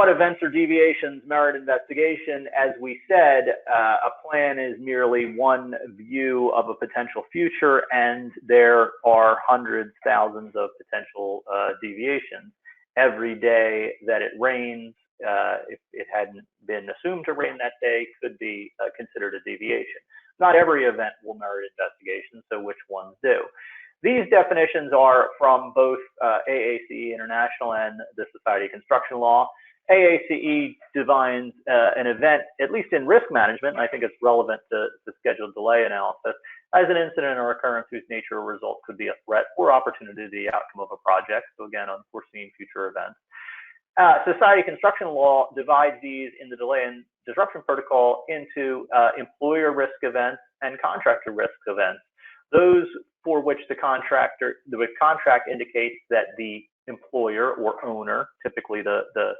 what events or deviations merit investigation? As we said, a plan is merely one view of a potential future, and there are hundreds, thousands of potential deviations. Every day that it rains, if it hadn't been assumed to rain that day, could be considered a deviation. Not every event will merit investigation, so which ones do? These definitions are from both AACE International and the Society of Construction Law. AACE defines an event, at least in risk management, and I think it's relevant to scheduled delay analysis, as an incident or occurrence whose nature or result could be a threat or opportunity to the outcome of a project. So again, unforeseen future events. Society of Construction Law divides these in the delay and disruption protocol into employer risk events and contractor risk events. Those for which the contract indicates that the employer or owner, typically the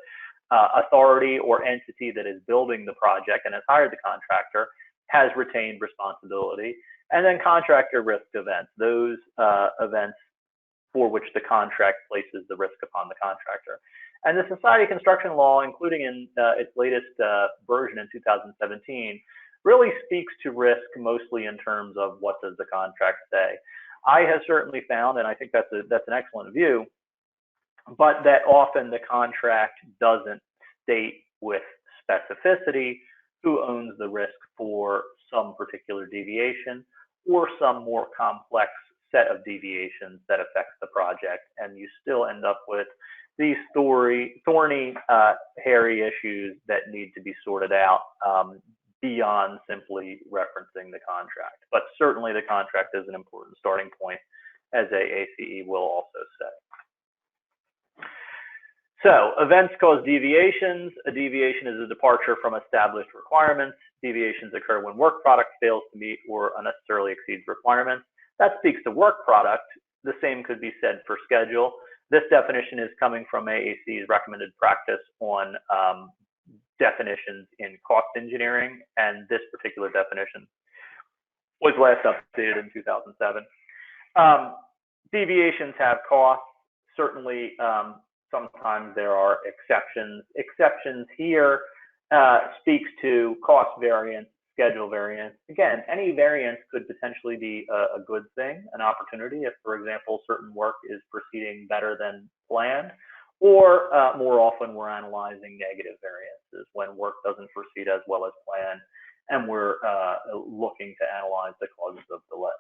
authority or entity that is building the project and has hired the contractor, has retained responsibility. And then contractor risk events, those events for which the contract places the risk upon the contractor. And the Society of Construction Law, including in its latest version in 2017, really speaks to risk mostly in terms of what does the contract say. I have certainly found, and I think that's an excellent view, but that often the contract doesn't state with specificity who owns the risk for some particular deviation or some more complex set of deviations that affects the project, and you still end up with these thorny, hairy issues that need to be sorted out beyond simply referencing the contract. But certainly the contract is an important starting point, as AACE will also say. So events cause deviations. A deviation is a departure from established requirements. Deviations occur when work product fails to meet or unnecessarily exceeds requirements. That speaks to work product. The same could be said for schedule. This definition is coming from AAC's recommended practice on definitions in cost engineering, and this particular definition was last updated in 2007. Deviations have costs. Certainly, sometimes there are exceptions. Exceptions here speaks to cost variance, schedule variance. Again, any variance could potentially be a good thing, an opportunity if, for example, certain work is proceeding better than planned, or more often we're analyzing negative variances when work doesn't proceed as well as planned, and we're looking to analyze the causes of delay.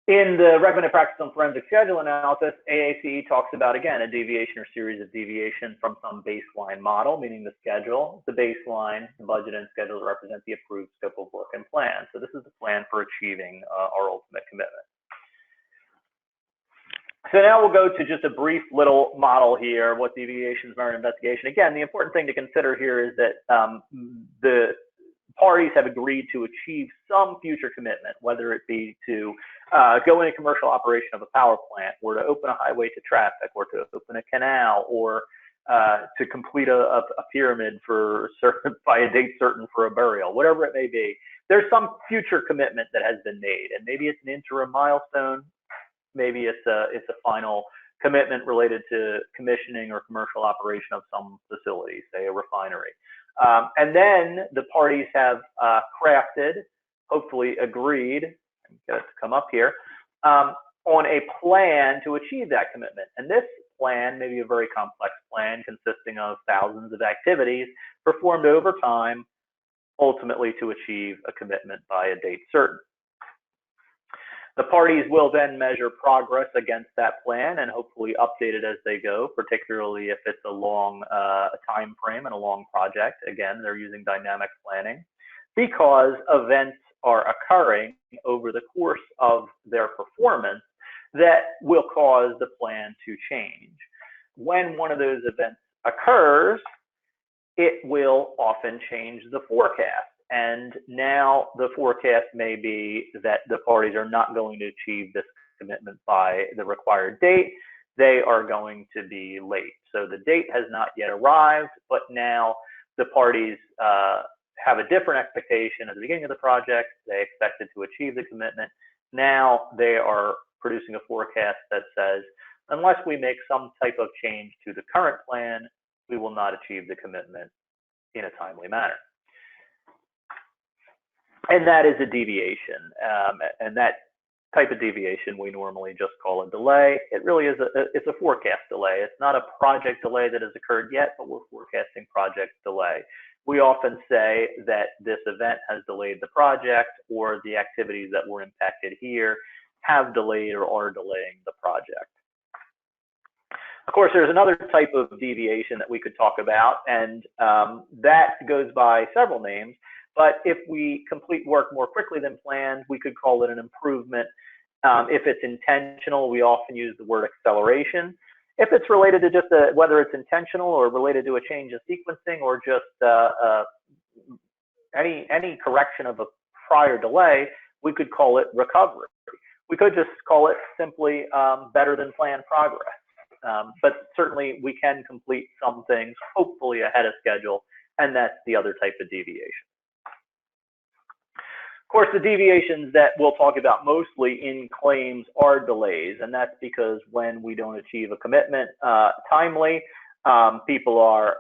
In the recommended practice on forensic schedule analysis, AACE talks about, again, a deviation or series of deviations from some baseline model, meaning the schedule. The baseline, the budget and schedule represent the approved scope of work and plan. So this is the plan for achieving our ultimate commitment. So now we'll go to just a brief little model here, what deviations merit investigation. Again, the important thing to consider here is that the parties have agreed to achieve some future commitment, whether it be to go into commercial operation of a power plant, or to open a highway to traffic, or to open a canal, or to complete a pyramid for by a date certain for a burial, whatever it may be. There's some future commitment that has been made, and maybe it's an interim milestone, maybe it's a final commitment related to commissioning or commercial operation of some facility, say a refinery. And then the parties have crafted, hopefully agreed, get it to come up here, on a plan to achieve that commitment. And this plan may be a very complex plan consisting of thousands of activities performed over time, ultimately to achieve a commitment by a date certain. The parties will then measure progress against that plan and hopefully update it as they go, particularly if it's a long time frame and a long project. Again, they're using dynamic planning because events are occurring over the course of their performance that will cause the plan to change. When one of those events occurs, it will often change the forecast. And now the forecast may be that the parties are not going to achieve this commitment by the required date. They are going to be late. So the date has not yet arrived, but now the parties have a different expectation at the beginning of the project. They expected to achieve the commitment. Now they are producing a forecast that says, Unless we make some type of change to the current plan, we will not achieve the commitment in a timely manner. And that is a deviation. And that type of deviation we normally just call a delay. It really is it's a forecast delay. It's not a project delay that has occurred yet, but we're forecasting project delay. We often say that this event has delayed the project, or the activities that were impacted here have delayed or are delaying the project. Of course, there's another type of deviation that we could talk about, and that goes by several names. But if we complete work more quickly than planned, we could call it an improvement. If it's intentional, we often use the word acceleration. If it's related to just whether it's intentional or related to a change in sequencing, or just any correction of a prior delay, we could call it recovery. We could just call it simply better than planned progress. But certainly we can complete some things hopefully ahead of schedule, and that's the other type of deviation. Of course, the deviations that we'll talk about mostly in claims are delays, and that's because when we don't achieve a commitment timely, people are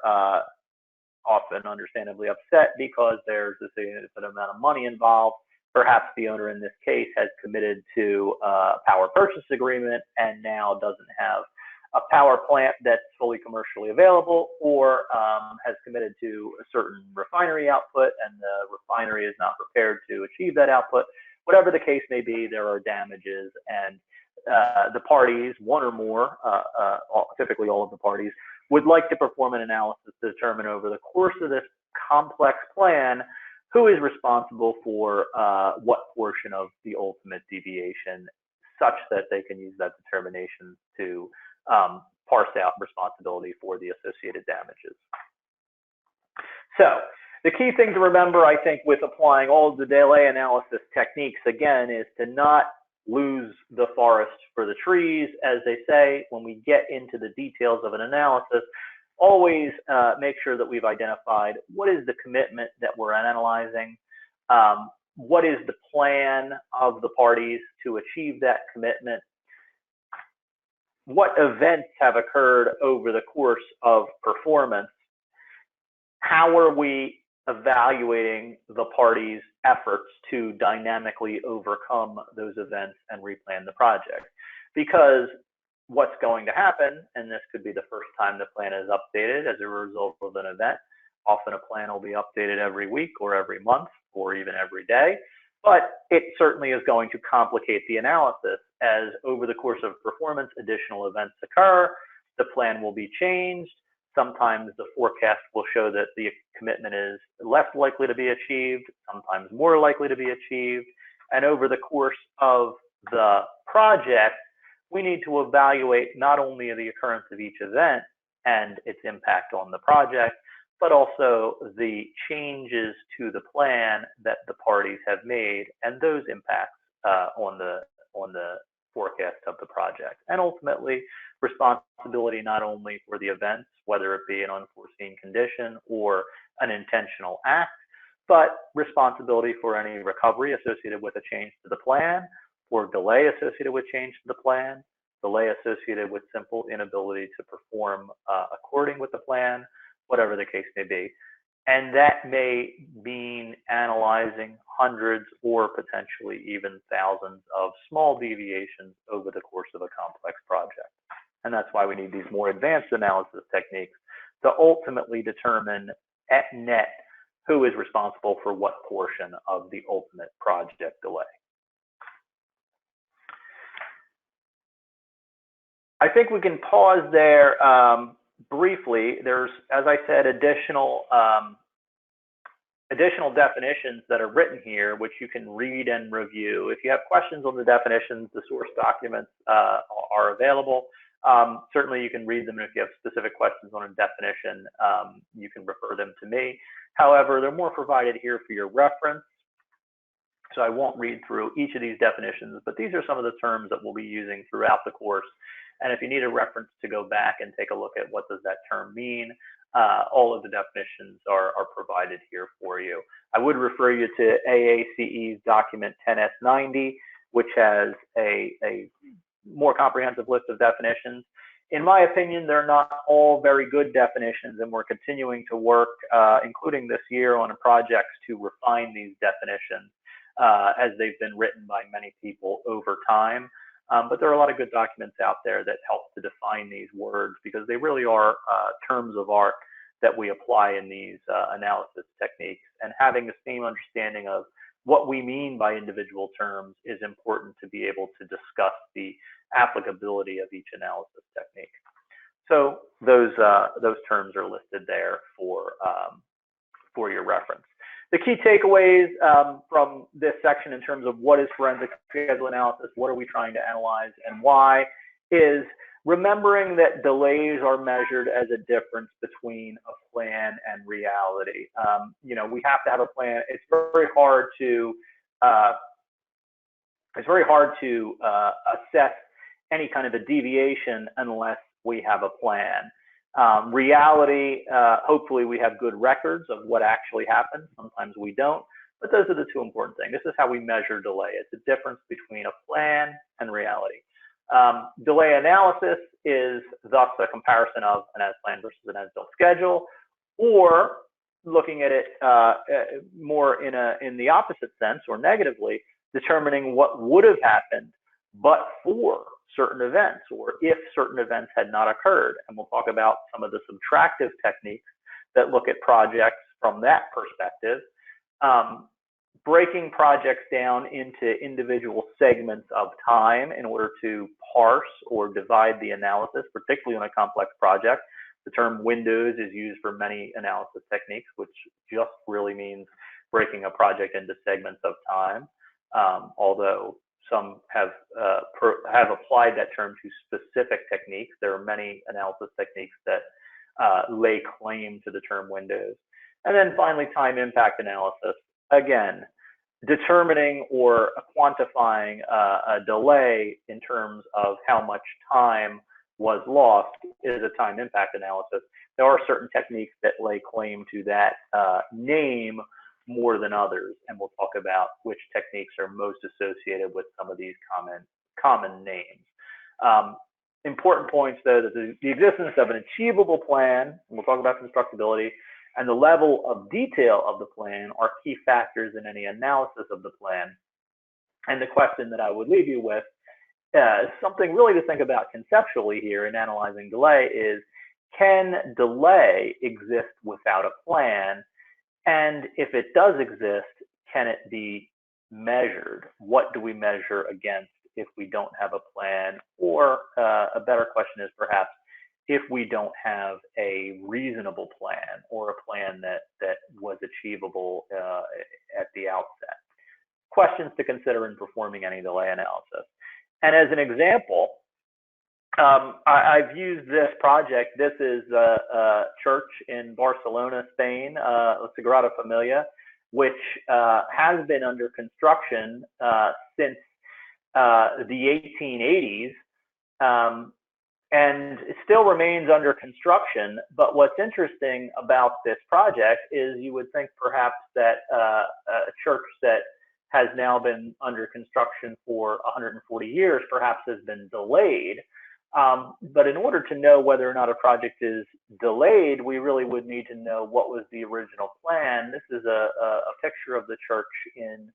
often understandably upset because there's a significant amount of money involved. Perhaps the owner in this case has committed to a power purchase agreement and now doesn't have a power plant that's fully commercially available, or has committed to a certain refinery output and the refinery is not prepared to achieve that output. Whatever the case may be, there are damages, and the parties, one or more, typically all of the parties, would like to perform an analysis to determine over the course of this complex plan who is responsible for what portion of the ultimate deviation, such that they can use that determination to parse out responsibility for the associated damages. So the key thing to remember, I think, with applying all of the delay analysis techniques, again, is to not lose the forest for the trees, as they say. When we get into the details of an analysis, always make sure that we've identified what is the commitment that we're analyzing, what is the plan of the parties to achieve that commitment, what events have occurred over the course of performance, how are we evaluating the parties' efforts to dynamically overcome those events and replan the project. Because what's going to happen, and this could be the first time the plan is updated as a result of an event, often a plan will be updated every week or every month or even every day, but it certainly is going to complicate the analysis, as over the course of performance, additional events occur, the plan will be changed. Sometimes the forecast will show that the commitment is less likely to be achieved, sometimes more likely to be achieved. And over the course of the project, we need to evaluate not only the occurrence of each event and its impact on the project, but also the changes to the plan that the parties have made and those impacts on the forecast of the project. And ultimately, responsibility not only for the events, whether it be an unforeseen condition or an intentional act, but responsibility for any recovery associated with a change to the plan, or delay associated with change to the plan, delay associated with simple inability to perform according with the plan, whatever the case may be. And that may mean analyzing hundreds or potentially even thousands of small deviations over the course of a complex project. And that's why we need these more advanced analysis techniques to ultimately determine at net who is responsible for what portion of the ultimate project delay. I think we can pause there briefly. There's, as I said, additional definitions that are written here, which you can read and review. If you have questions on the definitions, the source documents are available. Certainly you can read them, and if you have specific questions on a definition, you can refer them to me. However, they're more provided here for your reference, so I won't read through each of these definitions, but these are some of the terms that we'll be using throughout the course. And if you need a reference to go back and take a look at what does that term mean, all of the definitions are provided here for you. I would refer you to AACE's document 10S90, which has a more comprehensive list of definitions. In my opinion, they're not all very good definitions, and we're continuing to work, including this year, on projects to refine these definitions as they've been written by many people over time. But there are a lot of good documents out there that help to define these words, because they really are terms of art that we apply in these analysis techniques. And having the same understanding of what we mean by individual terms is important to be able to discuss the applicability of each analysis technique. So those terms are listed there for your reference. The key takeaways from this section in terms of what is forensic schedule analysis, what are we trying to analyze, and why, is remembering that delays are measured as a difference between a plan and reality. You know, we have to have a plan. It's very hard to assess any kind of a deviation unless we have a plan. Reality, hopefully we have good records of what actually happened. Sometimes we don't, but those are the two important things. This is how we measure delay. It's a difference between a plan and reality. Delay analysis is thus a comparison of an as-planned versus an as-built schedule, or looking at it more in the opposite sense, or negatively, determining what would have happened but for certain events, or if certain events had not occurred. And we'll talk about some of the subtractive techniques that look at projects from that perspective. Breaking projects down into individual segments of time in order to parse or divide the analysis, particularly on a complex project. The term windows is used for many analysis techniques, which just really means breaking a project into segments of time, although some have applied that term to specific techniques. There are many analysis techniques that lay claim to the term windows. And then finally, time impact analysis. Again, determining or quantifying a delay in terms of how much time was lost is a time impact analysis. There are certain techniques that lay claim to that name more than others, and we'll talk about which techniques are most associated with some of these common names. Important points, though, that the existence of an achievable plan, and we'll talk about constructability, and the level of detail of the plan are key factors in any analysis of the plan. And the question that I would leave you with, something really to think about conceptually here in analyzing delay, is can delay exist without a plan? And if it does exist, can it be measured? What do we measure against if we don't have a plan? Or a better question is perhaps, if we don't have a reasonable plan, or a plan that was achievable at the outset. Questions to consider in performing any delay analysis. And as an example, I've used this project. This is a church in Barcelona, Spain, La Sagrada Familia, which has been under construction since the 1880s. And it still remains under construction. But what's interesting about this project is you would think perhaps that a church that has now been under construction for 140 years perhaps has been delayed. But in order to know whether or not a project is delayed, we really would need to know what was the original plan. This is a picture of the church in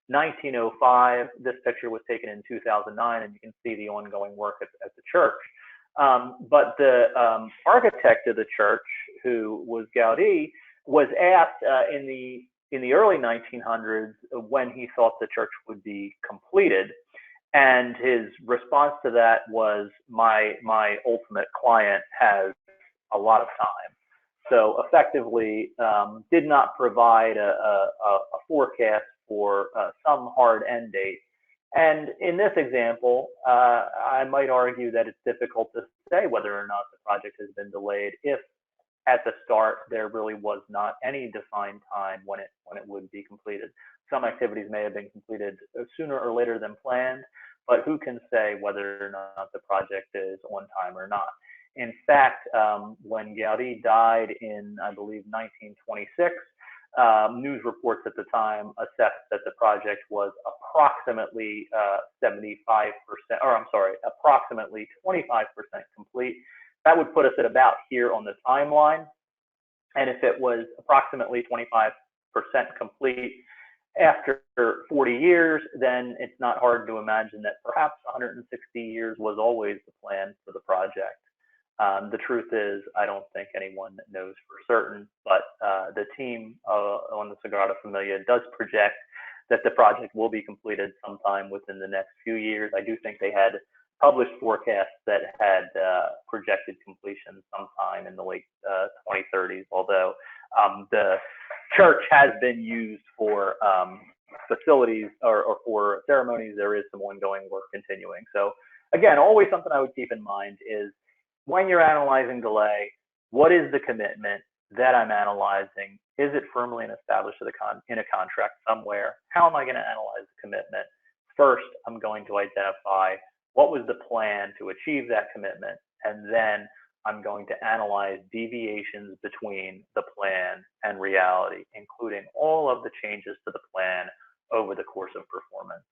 1905. This picture was taken in 2009, and you can see the ongoing work at the church. But the architect of the church, who was Gaudi, was asked in the early 1900s when he thought the church would be completed, and his response to that was, "My ultimate client has a lot of time." So effectively, did not provide a forecast for some hard end date. And in this example, I might argue that it's difficult to say whether or not the project has been delayed if at the start there really was not any defined time when it would be completed. Some activities may have been completed sooner or later than planned, but who can say whether or not the project is on time or not? In fact, when Gaudi died in, I believe, 1926, news reports at the time assessed that the project was approximately 75%, or I'm sorry, approximately 25% complete. That would put us at about here on the timeline. And if it was approximately 25% complete after 40 years, then it's not hard to imagine that perhaps 160 years was always the plan for the project. The truth is, I don't think anyone knows for certain, but the team on the Sagrada Familia does project that the project will be completed sometime within the next few years. I do think they had published forecasts that had projected completion sometime in the late 2030s, although the church has been used for facilities or for ceremonies. There is some ongoing work continuing. So again, always something I would keep in mind is when you're analyzing delay, what is the commitment that I'm analyzing? Is it firmly established in a contract somewhere? How am I going to analyze the commitment? First, I'm going to identify what was the plan to achieve that commitment, and then I'm going to analyze deviations between the plan and reality, including all of the changes to the plan over the course of performance.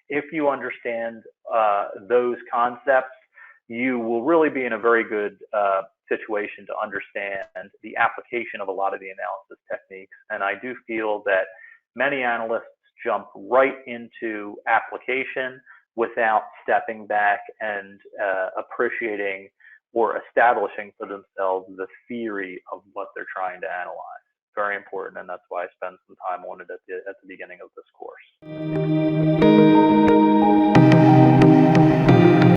If you understand those concepts, you will really be in a very good situation to understand the application of a lot of the analysis techniques. And I do feel that many analysts jump right into application without stepping back and appreciating or establishing for themselves the theory of what they're trying to analyze. Very important, and that's why I spend some time on it at the beginning of this course.